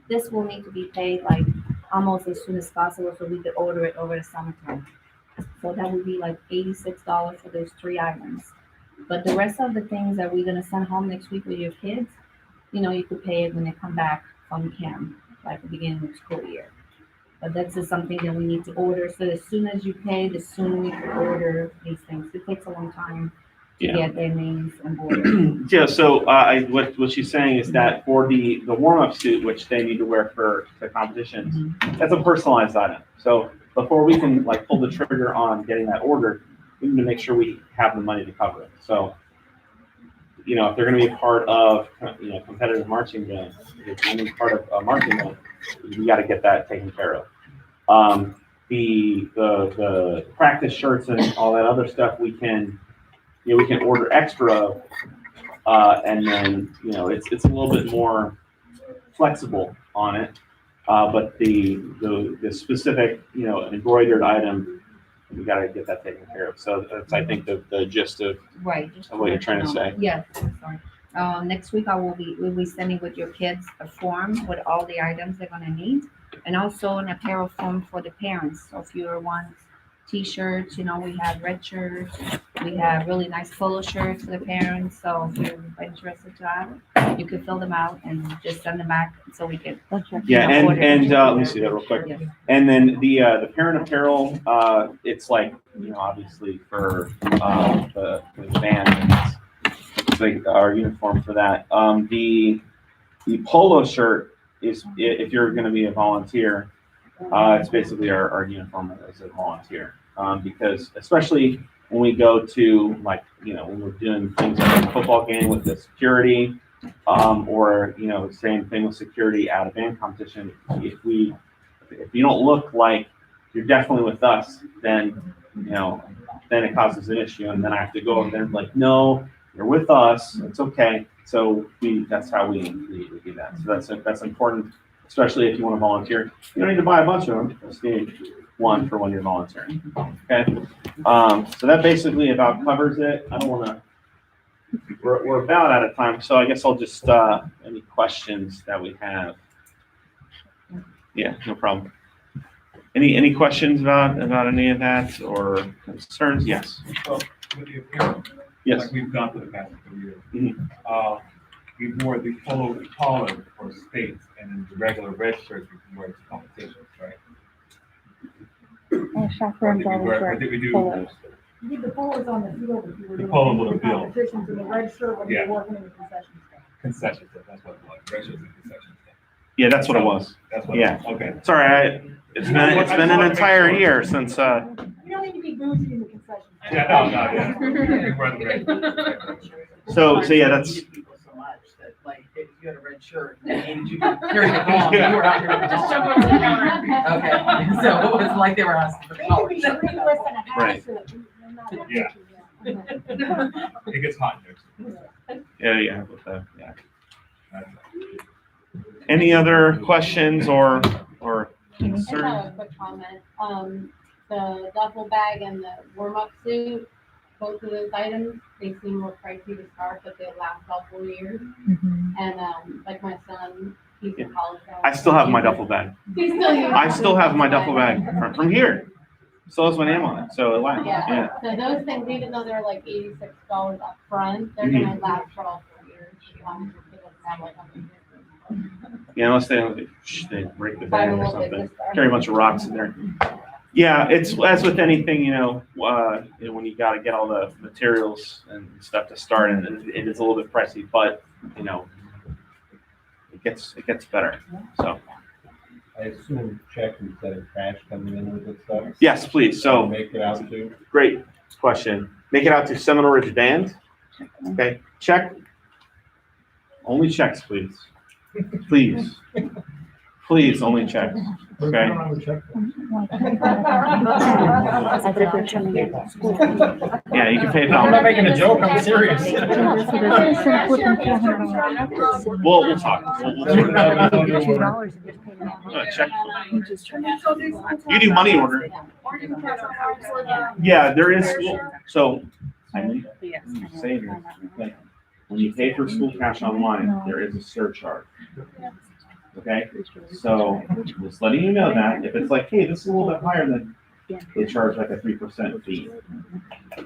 This will need to be paid like almost as soon as possible, so we could order it over the summertime. So that would be like $86 for those 3 items. But the rest of the things that we're gonna send home next week with your kids, you could pay it when they come back from camp, like the beginning of the school year. But that's just something that we need to order, so as soon as you pay, the sooner we can order these things. It takes a long time to get their names and order. Yeah, so what she's saying is that for the warm-up suit, which they need to wear for the competitions, that's a personalized item. So before we can pull the trigger on getting that ordered, we need to make sure we have the money to cover it. So, if they're going to be a part of, competitive marching band, if they're going to be part of a marching band, we got to get that taken care of. The practice shirts and all that other stuff, we can order extra, and then it's a little bit more flexible on it. But the specific embroidered item, we got to get that taken care of. So that's, I think, the gist of Right. what you're trying to say. Yes, I'm sorry. Next week we'll be sending with your kids a form with all the items they're gonna need, and also an apparel form for the parents. So if you want t-shirts, we have red shirts, we have really nice polo shirts for the parents. So if you're interested to have, you could fill them out and just send them back so we can. Yeah, order. and let me see that real quick. Yes. And then the parent apparel, it's obviously for the band, it's like our uniform for that. The polo shirt is, if you're going to be a volunteer, it's basically our uniform as a volunteer. Because especially when we go to when we're doing things like a football game with the security, or same thing with security at a band competition. If you don't look like you're definitely with us, then then it causes an issue, and then I have to go over there and be like, no, you're with us, it's okay. So that's how we do that. So that's important, especially if you want to volunteer. You don't need to buy a bunch of them. You just need one for when you're volunteering. Okay. So that basically about covers it. I don't want to. We're about out of time, so I guess I'll just any questions that we have. Yeah, no problem. Any questions about any of that or concerns? Yes. So with the apparel, Yes. like we've done for the past couple of years, Mhm. we wore the polo collar for states, and then the regular red shirts we wore to competitions, right? chaperone I ball think we do. polo. You need the polos on the field if you were The doing polo on the field. competitions in the red shirt when you Yeah. were working in the concession stand. Concessions, that's what it was. Ratios and concessions. Yeah, that's what it was. That's what. Yeah. Okay. Sorry, it's been an entire year since, You don't need to be bougie in the concession stand. Yeah, no, yeah. Right. so yeah, that's, People so much that, like, if you had a red shirt, they needed you to carry it along, you were out here with Just the jump over the counter. Okay, so it was like they were asking for They could colors. be sleeveless and a hat Right. so that they're not that Yeah. picky, It gets hot there. yeah, with that, yeah. That's- Any other questions or I concerns? just have a quick comment. The duffel bag and the warm-up suit, both of those items, they seem more pricey to start, but they last all 4 years. And, like my son, he's in college now. I still have my duffel bag. He's still using I still have my duffel it. bag from here. Still has my name on it, so it lasts, Yeah, yeah. so those things, even though they're like $86 up front, they're Mm-hmm. gonna last for all 4 years. It doesn't have like a Yeah, unless they break the bag or little something, bit this carry a bunch of rocks in there. Yeah, it's as with anything, when you gotta get all the materials and stuff to start, and it is a little bit pricey, but, it gets better, so. I assume check instead of cash coming in with this stuff. Yes, please, so, Make it out to. great question. Make it out to Seminole Ridge Band, okay, check. Only checks, please. Please. Please, only checks, okay? Yeah, you can pay. I'm not making a joke, I'm serious. We'll talk. We'll sort it out. Check. You do money order. Yeah, there is school, so. I need to say this, like, when you pay for school cash online, there is a surcharge. Okay, so just letting you know that, if it's like, hey, this is a little bit higher than, they charge like a 3% fee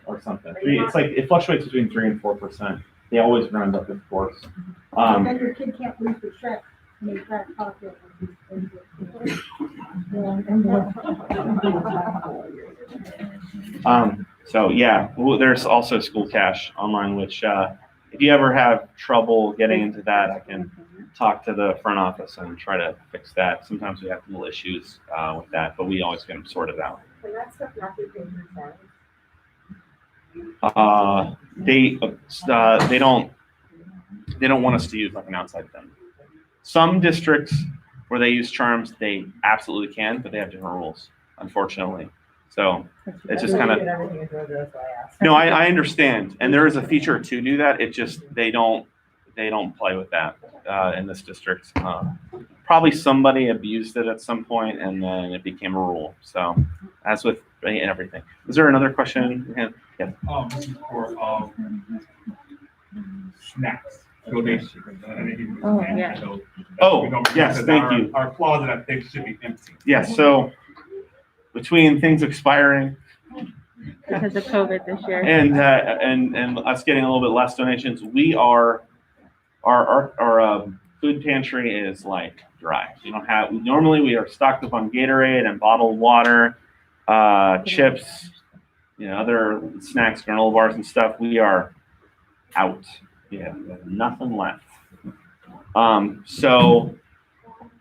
or something. It's like, it fluctuates between 3 and 4%. They always round up, of course. Then your kid can't lose the check in his back pocket. So yeah, there's also school cash online, which, if you ever have trouble getting into that, I can talk to the front office and try to fix that. Sometimes we have little issues, with that, but we always get them sorted out. Can that stuff not be paid through farms? They don't want us to use like an outside vendor. Some districts where they use charms, they absolutely can, but they have different rules, unfortunately. So it's just kind of, Everything is over, that's why I asked. no, I understand. And there is a feature to do that. It just, they don't play with that, in this district. Probably somebody abused it at some point and then it became a rule. So as with everything. Is there another question? Yeah. This is for, snacks, donations. Oh, yeah. So, Oh, we don't- yes, because thank you. Our closet, I think, should be empty. Yes, so between things expiring Because of COVID this year. and us getting a little bit less donations, we are, our food pantry is like dry. Normally we are stocked up on Gatorade and bottled water, chips, other snacks, granola bars and stuff. We are out. Yeah, we have nothing left. So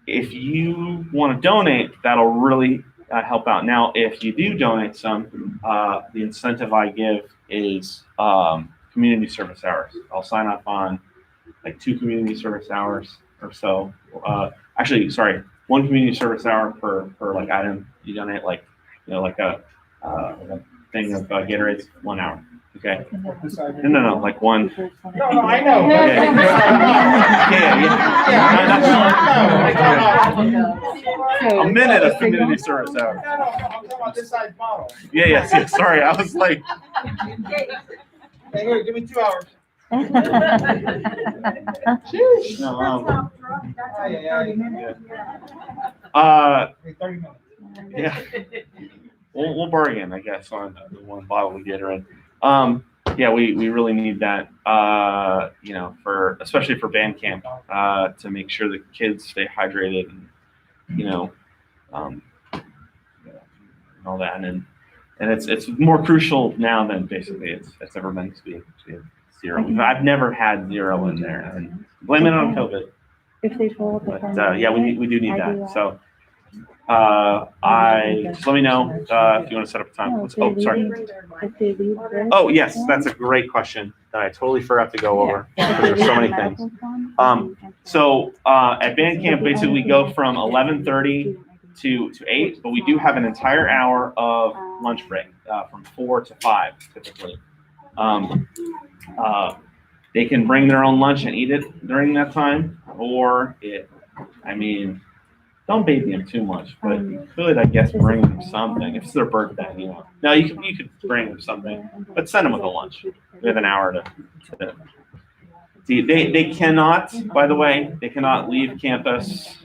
if you want to donate, that'll really help out. Now, if you do donate some, the incentive I give is community service hours. I'll sign up on like 2 community service hours or so. Actually, sorry, 1 community service hour per like item you donate, like like a thing of Gatorade, 1 hour. Okay. No, like 1. No, I know. A minute of community service hour. No, I'm talking about this size bottle. Yeah. Sorry, I was like, Hey, here, give me 2 hours. no, That's not, that's only 30 minutes. Yeah. 30 minutes. yeah. We'll bargain, I guess, on the 1 bottle we get in. Yeah, we really need that, especially for band camp, to make sure the kids stay hydrated and, all that, and it's more crucial now than basically it's ever been to be zero. I've never had zero in there, and blame it on COVID. If they pull up the But yeah, we do need that. So just let me know if you want to set up a time. Oh, sorry. If they leave this. Oh, yes, that's a great question that I totally forgot to go over. Because there's so many things. So at band camp, basically we go from 11:30 to 8, but we do have an entire hour of lunch break from 4 to 5 typically. They can bring their own lunch and eat it during that time, or don't baby them too much, but you could, I guess, bring them something. If it's their birthday, No, you could bring them something, but send them with a lunch. We have an hour to see. They cannot, by the way, they cannot leave campus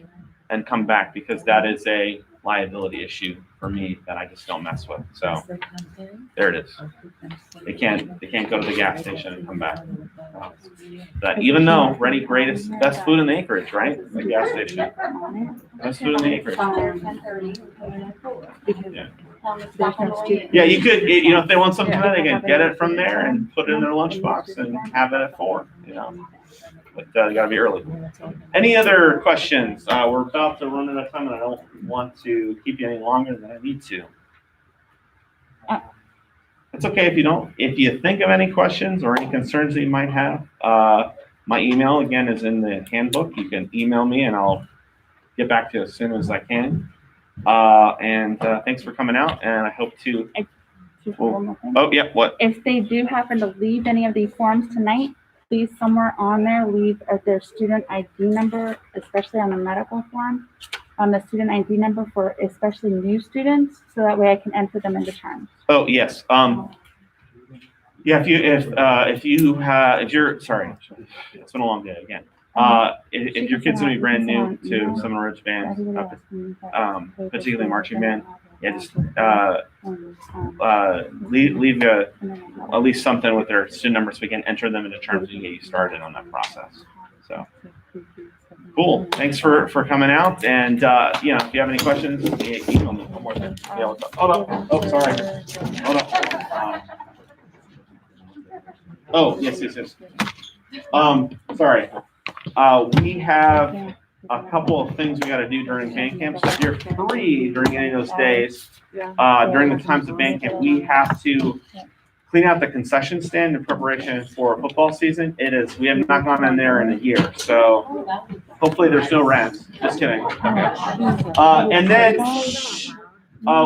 and come back because that is a liability issue for me that I just don't mess with. So there it is. They can't go to the gas station and come back. But even though Ready best food in the acreage, right? The gas station. Best food in the acreage. Yeah, you could, if they want something, they can get it from there and put it in their lunchbox and have it at 4, But you gotta be early. Any other questions? We're about to run out of time and I don't want to keep you any longer than I need to. It's okay if you don't. If you think of any questions or any concerns that you might have, my email again is in the handbook. You can email me and I'll get back to you as soon as I can. And thanks for coming out, and I hope to. Oh yeah, what? If they do happen to leave any of these forms tonight, please somewhere on there leave their student ID number, especially on the medical form, on the student ID number for especially new students, so that way I can enter them into terms. Oh yes. Yeah. If you're sorry, it's been a long day again. If your kid's gonna be brand new to Seminole Ridge band, particularly marching band, just leave at least something with their student number so we can enter them into terms and get you started on that process. So cool. Thanks for coming out. And if you have any questions, email me. One more thing. Yeah, hold up. Oh, sorry. Hold up. Oh, yes. Sorry. We have a couple of things we got to do during band camp. So if you're free during any of those days, during the times of band camp, we have to clean out the concession stand in preparation for football season. We have not gone in there in a year. So hopefully there's no rats. Just kidding. And then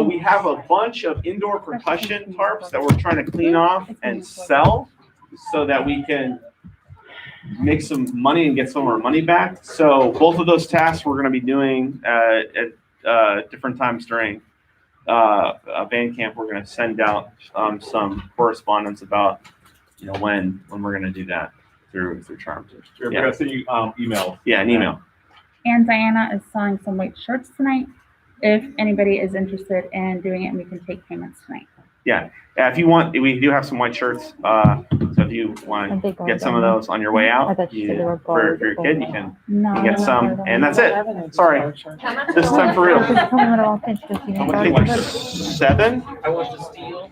we have a bunch of indoor percussion tarps that we're trying to clean off and sell so that we can make some money and get some of our money back. So both of those tasks we're going to be doing at different times during band camp. We're going to send out some correspondence about when we're going to do that through Charms. We're going to send you email. Yeah, an email. And Diana is selling some white shirts tonight. If anybody is interested in doing it, we can take payments tonight. Yeah. If you want, we do have some white shirts. So if you want to get some of those on your way out, for your kid, you can get some. And that's it. Sorry. This time for real. I'm going to take 7. I want to steal.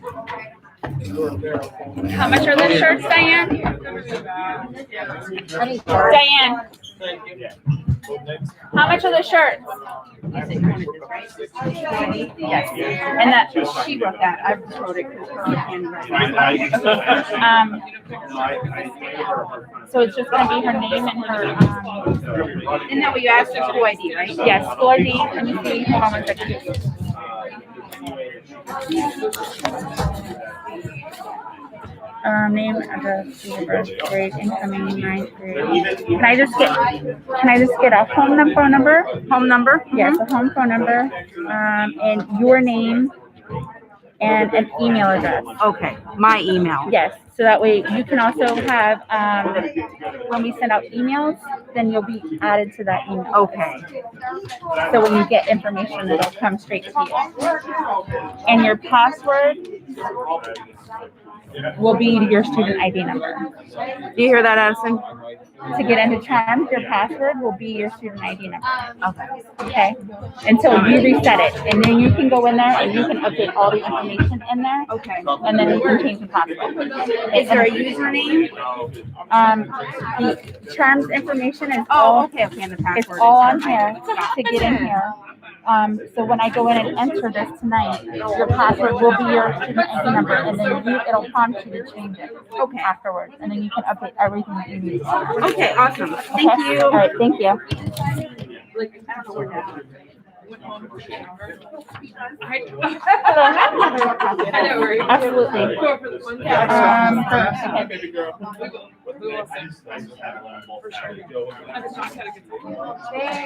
How much are those shirts, Diane? Diane. How much are the shirts? Yes. And that she wrote that. I just wrote it. So it's just going to be her name and her. Isn't that what you asked for? School ID, right? Yes, school ID. Let me see. Hold on one second. Name, address, date of birth, grade, incoming, 9th grade. Can I just get a phone number? Home number? Yes, a home phone number, and your name and an email address. Okay, my email. Yes, so that way you can also have, when we send out emails, then you'll be added to that email. Okay. So when you get information, it'll come straight to you. And your password will be your student ID number. Do you hear that, Addison? To get into CHEMS, your password will be your student ID number. Okay. Until you reset it, and then you can go in there and you can update all the information in there, Okay. and then you can change the password. Is there a username? The CHEMS information is Oh, all, okay, okay, and the it's password. all on here to get in here. So when I go in and enter this tonight, your password will be your student ID number, and then it'll prompt you to change it. Okay. Afterwards, and then you can update everything that you need. Okay, awesome. Thank Okay? you. All right, thank you. Absolutely.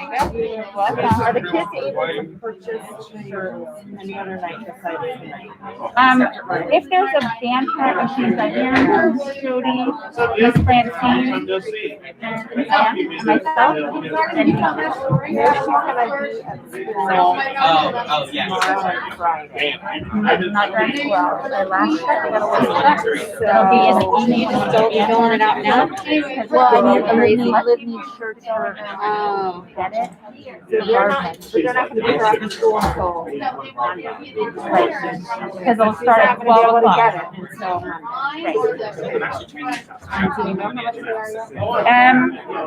Are the kids able to purchase shirts any other night besides tonight? If there's a band parent, which means like Aaron, Jody, Miss Francine, and myself, and not during school hours. Our last check, I gotta wait. It'll be in the evening. So you're filling it out now? Well, I need shirts for, get it? They're not gonna be here after school until Because it'll start at 12 o'clock.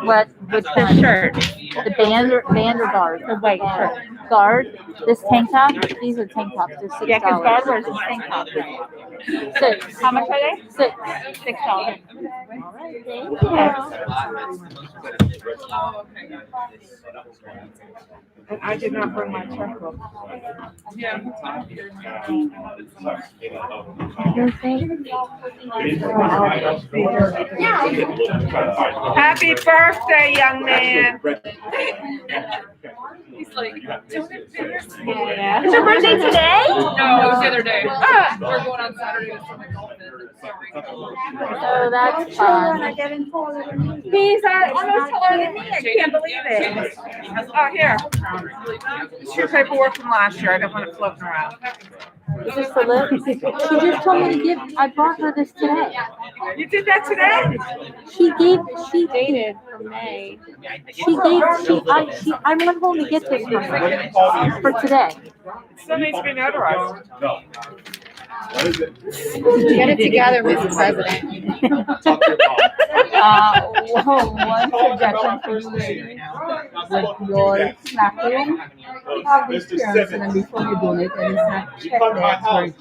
What, with the shirt, the band or guard, the white shirt. Guard, this tank top, these are tank tops, they're $6. Yeah, 'cause guard wears a tank top. Six. How much are they? $6. All right, thank And I did not bring my checkbook. Happy birthday, young man. He's like, Yeah. Is your birthday today? No, it was the other day. We're going on Saturday to my golf visit. Oh, that's fun. He's almost taller than me. I can't believe it. Oh, here. It's your paperwork from last year. I don't want it floating around. Is this the lip? She just told me to give, I brought her this today. You did that today? She dated from May. I went home to get this from her for today. It still needs to be notarized. No. What is it? Get it together, Mr. President. Talk to your mom. One suggestion for you with your snack room. Have these parents and then before you donate, and it's not You come to my house.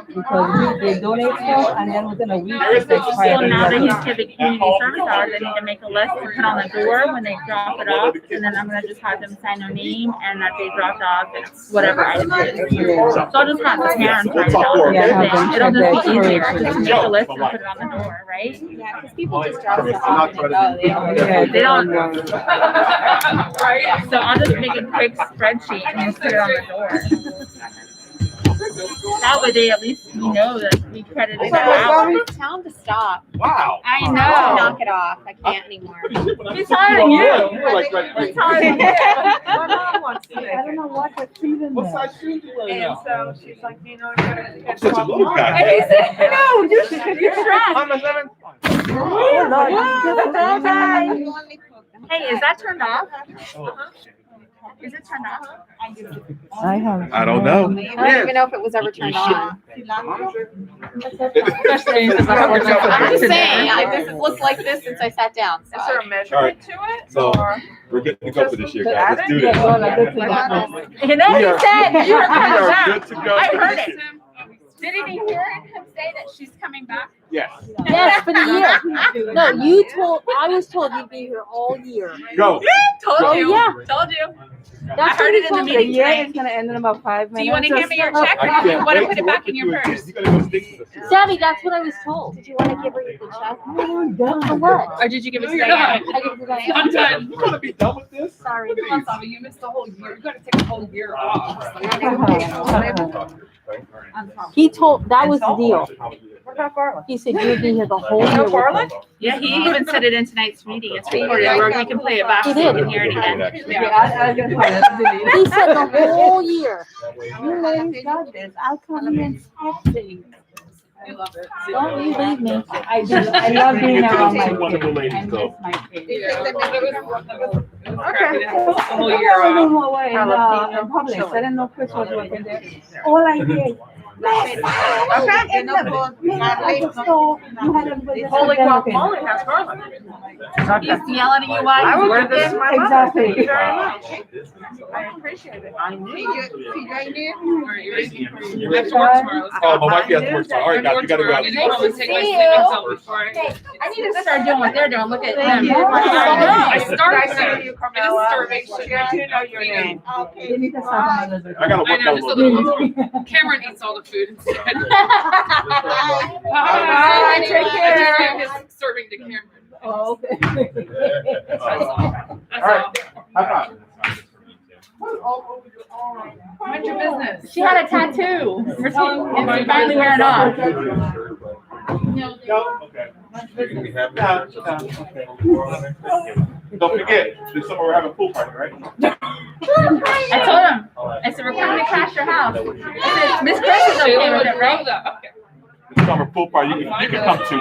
because they donate stuff and then within a week. So now that he's giving community service hours, I need to make a list to put on the door when they drop it off, and then I'm gonna just have them sign their name and that they dropped off and whatever item it is. So I'll just have the parents write it down. It'll just be easier just to make a list and put it on the door, right? Yeah, because people just drop stuff off and they go. They don't. Right. So I'll just make a quick spreadsheet and just put it on the door. That way they at least know that we credited it out. Tell them to stop. Wow. I know. Knock it off. I can't anymore. He's hiring you. He's hiring you. My mom wants to make I don't it. know what the season What is. size shoes you wearing And now? so she's like, you know, I'm gonna get Such a little guy. And he said, no, you're trash. I'm a 7. Hey, is that turned off? Is it turned off? I don't know. I don't even know if it was ever turned on. I'm just saying, this looks like this since I sat down. Is there a measurement to it? So Or- we're good to go for this year, guys. Let's do Yeah, this. go on, let's do You it. know, We he are- said you were coming We are back. good to go. I for heard this it. year. Didn't you hear him say that she's coming back? Yes. Yes, for the year. No, I was told you'd be here all year. Go. Oh, yeah. Told you. That's heard what it he in the told me. meeting. Yeah, it's gonna end in about 5 minutes. Do you want to hand me your check or I do you can't want to wait put it work back in with your you again. purse? You gotta go stick to this. Sabby, that's what I was told. Did you want to give her the check? For what? Or did you give it to You're Diane? I didn't do that. I'm done. You wanna be done with this? Sorry. Look at Tommy, you missed the whole year. You gotta take a whole year off. He told, that was the deal. What about Garland? He said you'd be here the whole year. No with Garland? me. Yeah, he even said it in tonight's meeting. It's recorded where we can play it back so He you did. can hear it again. I was gonna try to He said the whole year. You ladies got this. I'll come in and talk to you. We love it. Don't you leave me. I do. I love being around my kids. Wonderful ladies, I miss though. my kids. Okay. A whole year I don't off. know why in Publix. I didn't know Chris was working there. All I did. Okay. Holy Guacamole has garlic. He's yelling at you while I he's would working. give this to my mother. Exactly. Thank you very much. I appreciate it. I knew. You have to work tomorrow. Oh, my wife has to work tomorrow. All right, guys, we gotta go. I need to go home and take my sleeping pill before I. I need to start doing what they're doing. Look at them. you. I started Nice to meet there. you, It is Carmela. starvation. I do know your name. You need to start another. I gotta I work know, out a just a little bit. little. Cameron eats all the food instead. Bye, take care. I just gave his serving to Cameron. Oh, okay. That's all. That's All right. all. High five. Mind your business. She had a tattoo. We're finally wearing off. No, okay. Don't forget, this summer we're having a pool party, right? I told him. I said, we're coming to crash your house. I said, Miss Chris is okay Shayla with would it, right? love that. Okay. This summer pool party, you can come to.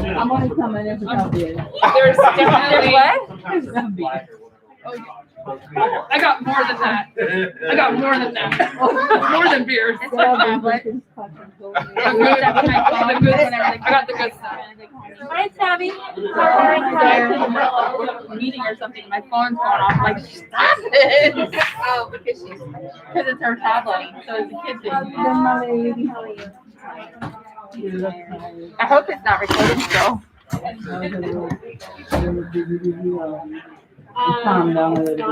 I'm only coming if it's not good. There's definitely. What? It's not big. I got more than that. I got more than that. More than beers. It's my tablet. I got the good stuff. Hi, Tabby. Sorry, meeting or something. My phone's going off. Like, stop it. Oh, because she's. Because it's her tablet. So it's a kid thing. Then my lady, how are you? You look tired. I hope it's not recording still. Calm down a little bit.